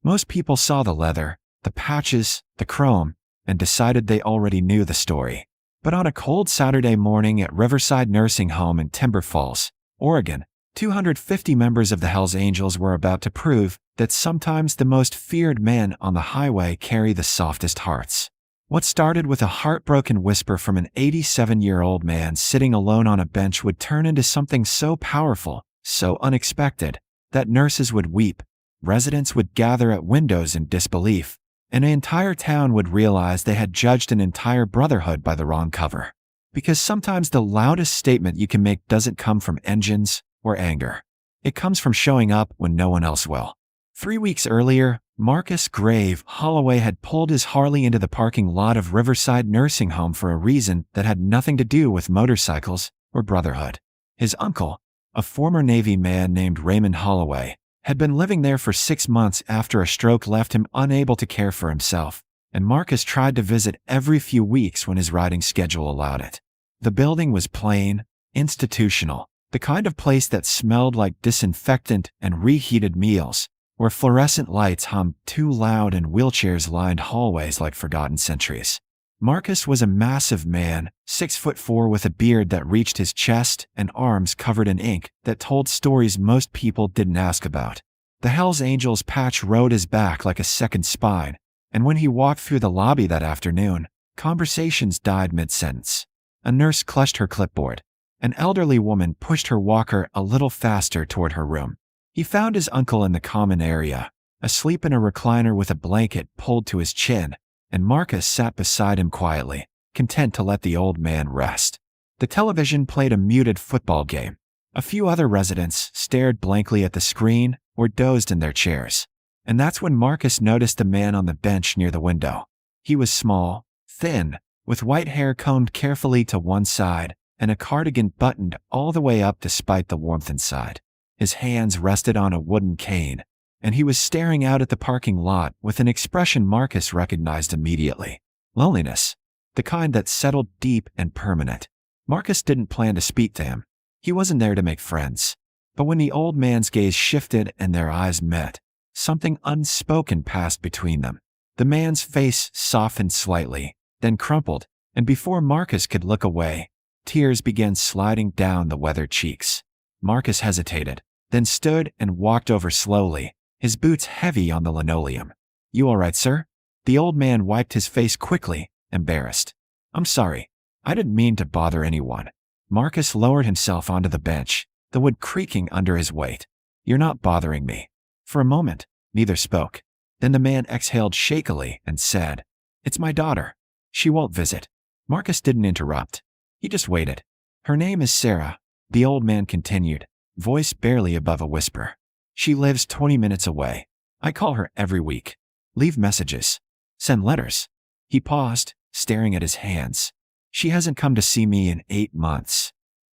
Most people saw the leather, the patches, the chrome, and decided they already knew the story. But on a cold Saturday morning at Riverside Nursing Home in Timber Falls, Oregon, 250 members of the Hells Angels were about to prove that sometimes the most feared men on the highway carry the softest hearts. What started with a heartbroken whisper from an 87-year-old man sitting alone on a bench would turn into something so powerful, so unexpected, that nurses would weep, residents would gather at windows in disbelief, and an entire town would realize they had judged an entire brotherhood by the wrong cover. Because sometimes the loudest statement you can make doesn't come from engines or anger. It comes from showing up when no one else will. 3 weeks earlier, Marcus Grave Holloway had pulled his Harley into the parking lot of Riverside Nursing Home for a reason that had nothing to do with motorcycles or brotherhood. His uncle, a former Navy man named Raymond Holloway, had been living there for 6 months after a stroke left him unable to care for himself, and Marcus tried to visit every few weeks when his riding schedule allowed it. The building was plain, institutional, the kind of place that smelled like disinfectant and reheated meals, where fluorescent lights hummed too loud and wheelchairs lined hallways like forgotten centuries. Marcus was a massive man, 6'4" with a beard that reached his chest and arms covered in ink that told stories most people didn't ask about. The Hells Angels patch rode his back like a second spine, and when he walked through the lobby that afternoon, conversations died mid-sentence. A nurse clutched her clipboard. An elderly woman pushed her walker a little faster toward her room. He found his uncle in the common area, asleep in a recliner with a blanket pulled to his chin, and Marcus sat beside him quietly, content to let the old man rest. The television played a muted football game. A few other residents stared blankly at the screen or dozed in their chairs. And that's when Marcus noticed the man on the bench near the window. He was small, thin, with white hair combed carefully to one side, and a cardigan buttoned all the way up despite the warmth inside. His hands rested on a wooden cane, and he was staring out at the parking lot with an expression Marcus recognized immediately. Loneliness. The kind that settled deep and permanent. Marcus didn't plan to speak to him. He wasn't there to make friends. But when the old man's gaze shifted and their eyes met, something unspoken passed between them. The man's face softened slightly, then crumpled, and before Marcus could look away, tears began sliding down the weathered cheeks. Marcus hesitated, then stood and walked over slowly, his boots heavy on the linoleum. "You all right, sir?" The old man wiped his face quickly, embarrassed. "I'm sorry. I didn't mean to bother anyone." Marcus lowered himself onto the bench, the wood creaking under his weight. "You're not bothering me." For a moment, neither spoke. Then the man exhaled shakily and said, "It's my daughter. She won't visit." Marcus didn't interrupt. He just waited. "Her name is Sarah," the old man continued, voice barely above a whisper. "She lives 20 minutes away. I call her every week. Leave messages. Send letters." He paused, staring at his hands. "She hasn't come to see me in 8 months."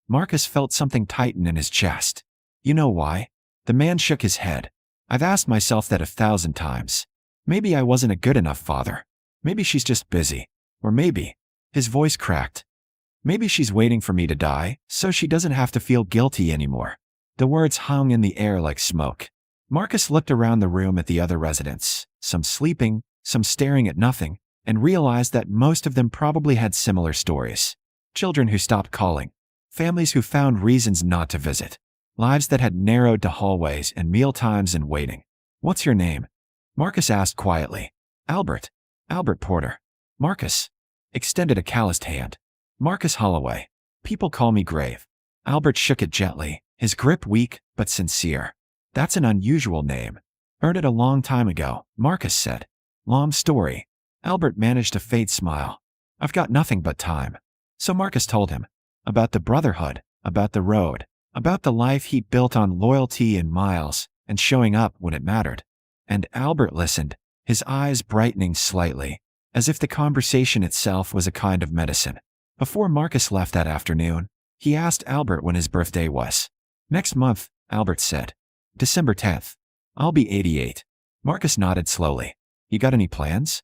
Marcus felt something tighten in his chest. "You know why?" The man shook his head. "I've asked myself that 1,000 times. Maybe I wasn't a good enough father. Maybe she's just busy. Or maybe," his voice cracked, "maybe she's waiting for me to die so she doesn't have to feel guilty anymore." The words hung in the air like smoke. Marcus looked around the room at the other residents, some sleeping, some staring at nothing, and realized that most of them probably had similar stories. Children who stopped calling, families who found reasons not to visit, lives that had narrowed to hallways and mealtimes and waiting. "What's your name?" Marcus asked quietly. "Albert. Albert Porter." Marcus extended a calloused hand. "Marcus Holloway. People call me Grave." Albert shook it gently, his grip weak but sincere. "That's an unusual name. Earned it a long time ago," Marcus said. "Long story." Albert managed a faint smile. "I've got nothing but time." So Marcus told him about the brotherhood, about the road, about the life he built on loyalty and miles and showing up when it mattered. And Albert listened, his eyes brightening slightly, as if the conversation itself was a kind of medicine. Before Marcus left that afternoon, he asked Albert when his birthday was. "Next month," Albert said. "December 10th. I'll be 88. Marcus nodded slowly. "You got any plans?"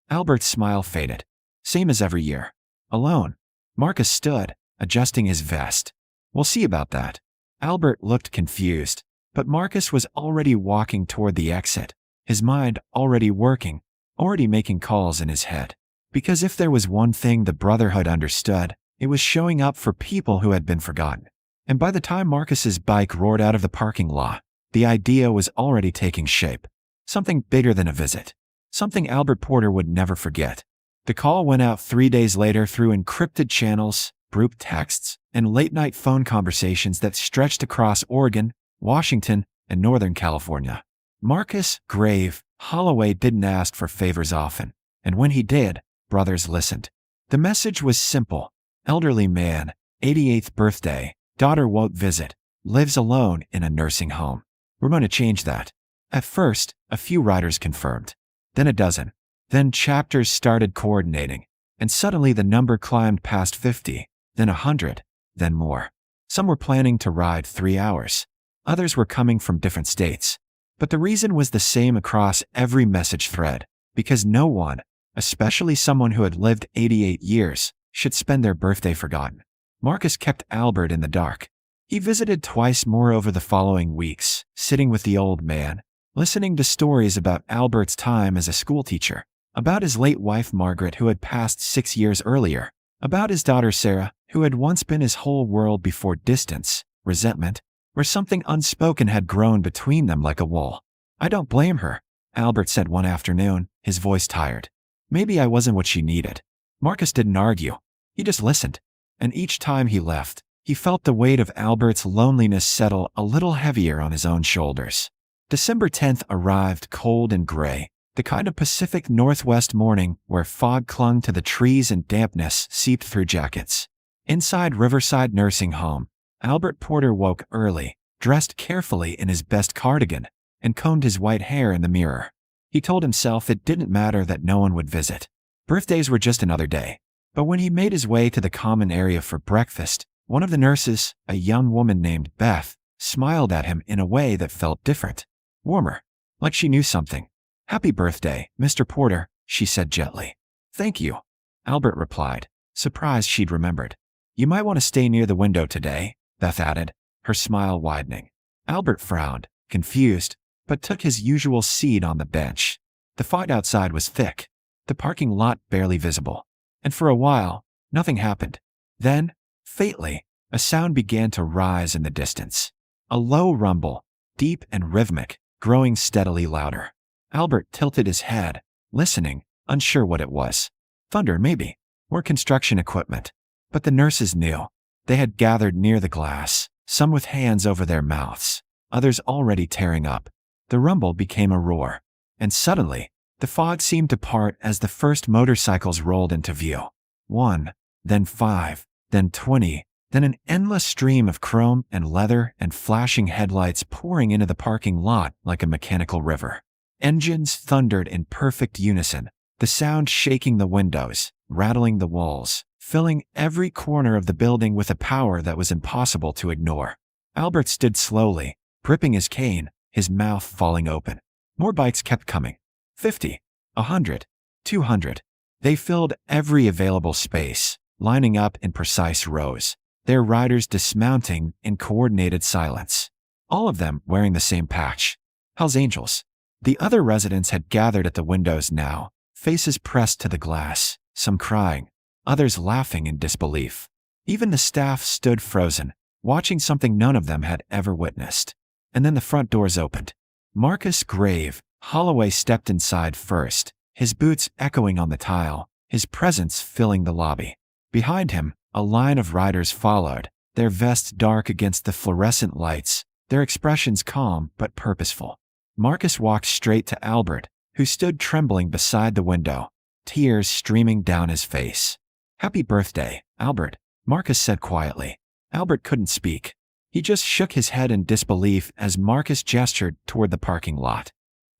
Albert's smile faded. "Same as every year. Alone." Marcus stood, adjusting his vest. "We'll see about that." Albert looked confused, but Marcus was already walking toward the exit. his mind already working, already making calls in his head. Because if there was one thing the Brotherhood understood, it was showing up for people who had been forgotten. And by the time Marcus's bike roared out of the parking lot, the idea was already taking shape. Something bigger than a visit. Something Albert Porter would never forget. The call went out 3 days later through encrypted channels, group texts, and late-night phone conversations that stretched across Oregon, Washington, and Northern California. Marcus Grave Holloway didn't ask for favors often, and when he did, brothers listened. The message was simple. Elderly man, 88th birthday, daughter won't visit, lives alone in a nursing home. We're going to change that. At first, a few writers confirmed. Then a dozen. Then chapters started coordinating, and suddenly the number climbed past 50, then 100, then more. Some were planning to ride 3 hours. Others were coming from different states. But the reason was the same across every message thread, because no one, especially someone who had lived 88 years, should spend their birthday forgotten. Marcus kept Albert in the dark. He visited twice more over the following weeks, sitting with the old man, listening to stories about Albert's time as a schoolteacher, about his late wife Margaret who had passed 6 years earlier, about his daughter Sarah, who had once been his whole world before distance, resentment, or something unspoken had grown between them like a wall. I don't blame her, Albert said one afternoon, his voice tired. Maybe I wasn't what she needed. Marcus didn't argue. He just listened. And each time he left, he felt the weight of Albert's loneliness settle a little heavier on his own shoulders. December 10th arrived cold and gray, the kind of Pacific Northwest morning where fog clung to the trees and dampness seeped through jackets. Inside Riverside Nursing Home, Albert Porter woke early, dressed carefully in his best cardigan, and combed his white hair in the mirror. He told himself it didn't matter that no one would visit. Birthdays were just another day. But when he made his way to the common area for breakfast, one of the nurses, a young woman named Beth, smiled at him in a way that felt different. Warmer. Like she knew something. "Happy birthday, Mr. Porter," she said gently. "Thank you," Albert replied, surprised she'd remembered. "You might want to stay near the window today," Beth added, her smile widening. Albert frowned, confused, but took his usual seat on the bench. The fog outside was thick, the parking lot barely visible. And for a while, nothing happened. Then, faintly, a sound began to rise in the distance. A low rumble, deep and rhythmic, growing steadily louder. Albert tilted his head, listening, unsure what it was. Thunder, maybe, or construction equipment. But the nurses knew. They had gathered near the glass, some with hands over their mouths, others already tearing up. The rumble became a roar. And suddenly, the fog seemed to part as the first motorcycles rolled into view. 1, then 5, then 20, then an endless stream of chrome and leather and flashing headlights pouring into the parking lot like a mechanical river. Engines thundered in perfect unison, the sound shaking the windows, rattling the walls, filling every corner of the building with a power that was impossible to ignore. Albert stood slowly, gripping his cane, his mouth falling open. More bikes kept coming. 50, 100, 200. They filled every available space, lining up in precise rows, their riders dismounting in coordinated silence. All of them wearing the same patch. Hell's Angels. The other residents had gathered at the windows now, faces pressed to the glass, some crying, others laughing in disbelief. Even the staff stood frozen, watching something none of them had ever witnessed. And then the front doors opened. Marcus Grave Holloway stepped inside first, his boots echoing on the tile, his presence filling the lobby. Behind him, a line of riders followed, their vests dark against the fluorescent lights, their expressions calm but purposeful. Marcus walked straight to Albert, who stood trembling beside the window, tears streaming down his face. "Happy birthday, Albert," Marcus said quietly. Albert couldn't speak. He just shook his head in disbelief as Marcus gestured toward the parking lot.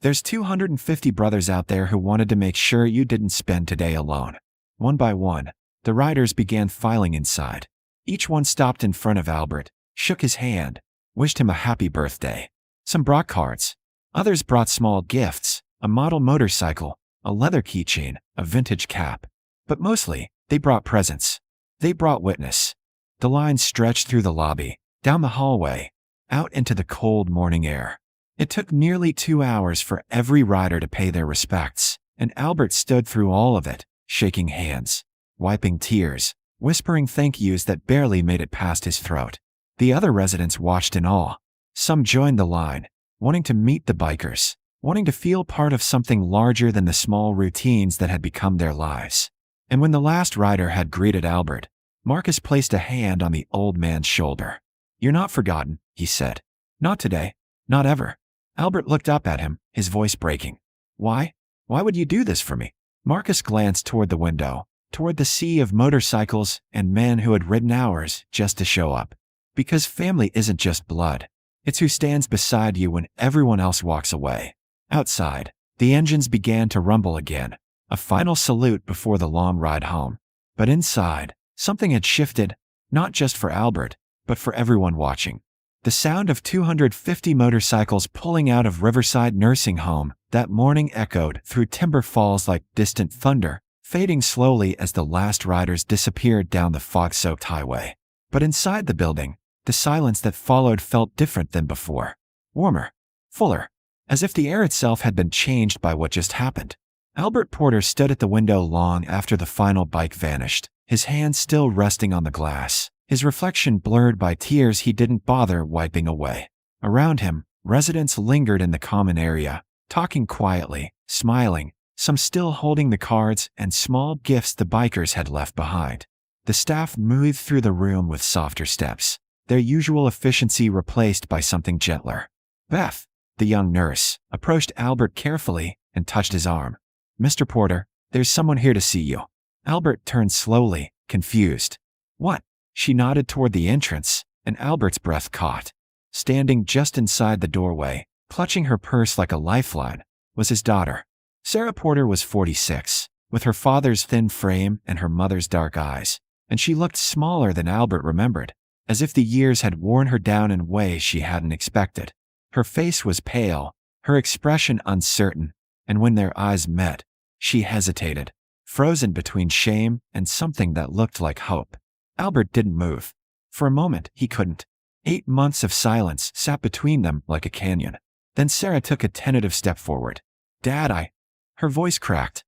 "There's 250 brothers out there who wanted to make sure you didn't spend today alone." One by one, the riders began filing inside. Each one stopped in front of Albert, shook his hand, wished him a happy birthday. Some brought cards. Others brought small gifts, a model motorcycle, a leather keychain, a vintage cap. But mostly, they brought presents. They brought witness. The line stretched through the lobby, down the hallway, out into the cold morning air. It took nearly 2 hours for every rider to pay their respects, and Albert stood through all of it, shaking hands, wiping tears, whispering thank yous that barely made it past his throat. The other residents watched in awe. Some joined the line, wanting to meet the bikers, wanting to feel part of something larger than the small routines that had become their lives. And when the last rider had greeted Albert, Marcus placed a hand on the old man's shoulder. "You're not forgotten," he said. "Not today. Not ever." Albert looked up at him, his voice breaking. "Why? Why would you do this for me?" Marcus glanced toward the window, toward the sea of motorcycles and men who had ridden hours just to show up. "Because family isn't just blood. It's who stands beside you when everyone else walks away." Outside, the engines began to rumble again, a final salute before the long ride home. But inside, something had shifted, not just for Albert, but for everyone watching. The sound of 250 motorcycles pulling out of Riverside Nursing Home that morning echoed through Timber Falls like distant thunder, fading slowly as the last riders disappeared down the fog-soaked highway. But inside the building, the silence that followed felt different than before. Warmer, fuller, as if the air itself had been changed by what just happened. Albert Porter stood at the window long after the final bike vanished, his hands still resting on the glass, his reflection blurred by tears he didn't bother wiping away. Around him, residents lingered in the common area, talking quietly, smiling, some still holding the cards and small gifts the bikers had left behind. The staff moved through the room with softer steps, their usual efficiency replaced by something gentler. Beth, the young nurse, approached Albert carefully and touched his arm. "Mr. Porter, there's someone here to see you." Albert turned slowly, confused. "What?" She nodded toward the entrance, and Albert's breath caught. Standing just inside the doorway, clutching her purse like a lifeline, was his daughter. Sarah Porter was 46, with her father's thin frame and her mother's dark eyes, and she looked smaller than Albert remembered, as if the years had worn her down in ways she hadn't expected. Her face was pale, her expression uncertain, and when their eyes met, she hesitated, frozen between shame and something that looked like hope. Albert didn't move. For a moment, he couldn't. 8 months of silence sat between them like a canyon. Then Sarah took a tentative step forward. "Dad, Her voice cracked.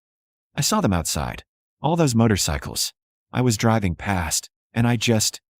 "I saw them outside. All those motorcycles. I was driving past, and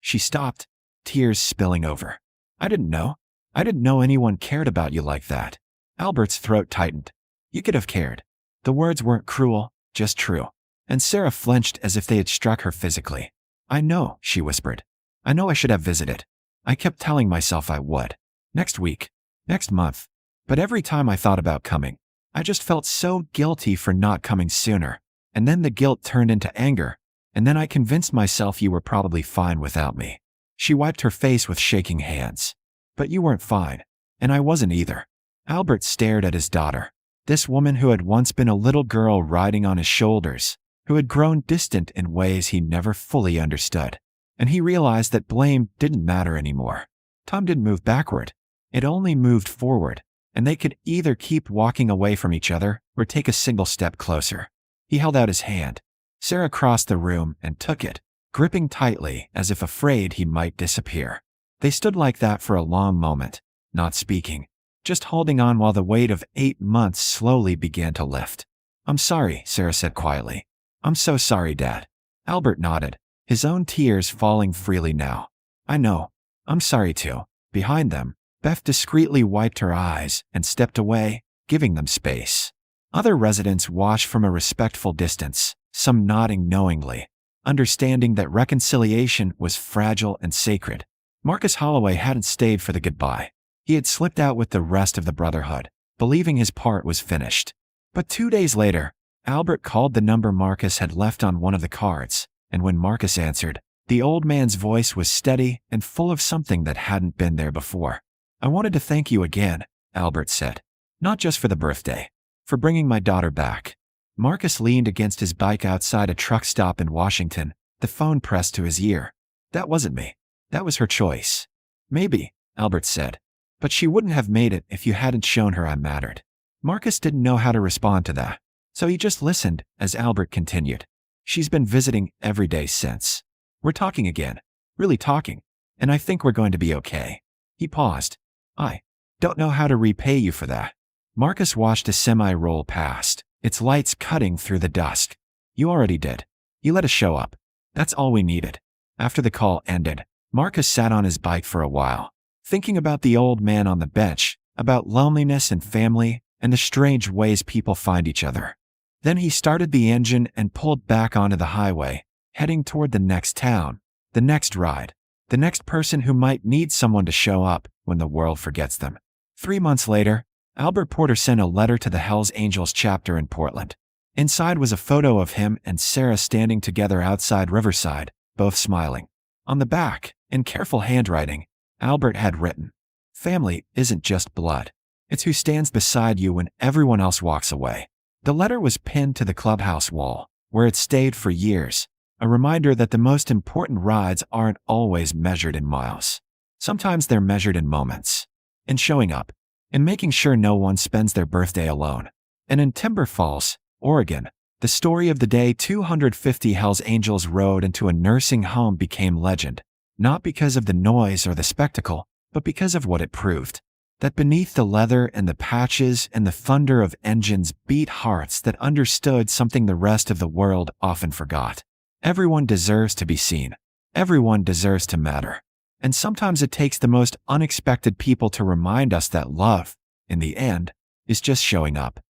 She stopped, tears spilling over. "I didn't know. I didn't know anyone cared about you like that." Albert's throat tightened. "You could have cared." The words weren't cruel, just true. And Sarah flinched as if they had struck her physically. "I know," she whispered. "I know I should have visited. I kept telling myself I would. Next week. Next month. But every time I thought about coming, I just felt so guilty for not coming sooner. And then the guilt turned into anger. And then I convinced myself you were probably fine without me." She wiped her face with shaking hands. "But you weren't fine. And I wasn't either." Albert stared at his daughter. This woman who had once been a little girl riding on his shoulders, who had grown distant in ways he never fully understood. And he realized that blame didn't matter anymore. Time didn't move backward. It only moved forward, and they could either keep walking away from each other or take a single step closer. He held out his hand. Sarah crossed the room and took it, gripping tightly as if afraid he might disappear. They stood like that for a long moment, not speaking, just holding on while the weight of 8 months slowly began to lift. "I'm sorry," Sarah said quietly. "I'm so sorry, Dad." Albert nodded, his own tears falling freely now. "I know. I'm sorry too." Behind them, Beth discreetly wiped her eyes and stepped away, giving them space. Other residents watched from a respectful distance, some nodding knowingly, understanding that reconciliation was fragile and sacred. Marcus Holloway hadn't stayed for the goodbye. He had slipped out with the rest of the brotherhood, believing his part was finished. But 2 days later, Albert called the number Marcus had left on one of the cards, and when Marcus answered, the old man's voice was steady and full of something that hadn't been there before. "I wanted to thank you again," Albert said. "Not just for the birthday. For bringing my daughter back." Marcus leaned against his bike outside a truck stop in Washington, the phone pressed to his ear. "That wasn't me. That was her choice." "Maybe," Albert said. "But she wouldn't have made it if you hadn't shown her I mattered." Marcus didn't know how to respond to that, so he just listened as Albert continued. "She's been visiting every day since. We're talking again. Really talking. And I think we're going to be okay." He paused. Don't know how to repay you for that. Marcus watched a semi roll past, its lights cutting through the dusk. You already did. You let us show up. That's all we needed. After the call ended, Marcus sat on his bike for a while, thinking about the old man on the bench, about loneliness and family, and the strange ways people find each other. Then he started the engine and pulled back onto the highway, heading toward the next town, the next ride, the next person who might need someone to show up when the world forgets them. 3 months later, Albert Porter sent a letter to the Hells Angels chapter in Portland. Inside was a photo of him and Sarah standing together outside Riverside, both smiling. On the back, in careful handwriting, Albert had written, "Family isn't just blood. It's who stands beside you when everyone else walks away." The letter was pinned to the clubhouse wall, where it stayed for years, a reminder that the most important rides aren't always measured in miles. Sometimes they're measured in moments, in showing up, in making sure no one spends their birthday alone. And in Timber Falls, Oregon, the story of the day 250 Hells Angels rode into a nursing home became legend, not because of the noise or the spectacle, but because of what it proved. That beneath the leather and the patches and the thunder of engines beat hearts that understood something the rest of the world often forgot. Everyone deserves to be seen. Everyone deserves to matter. And sometimes it takes the most unexpected people to remind us that love, in the end, is just showing up.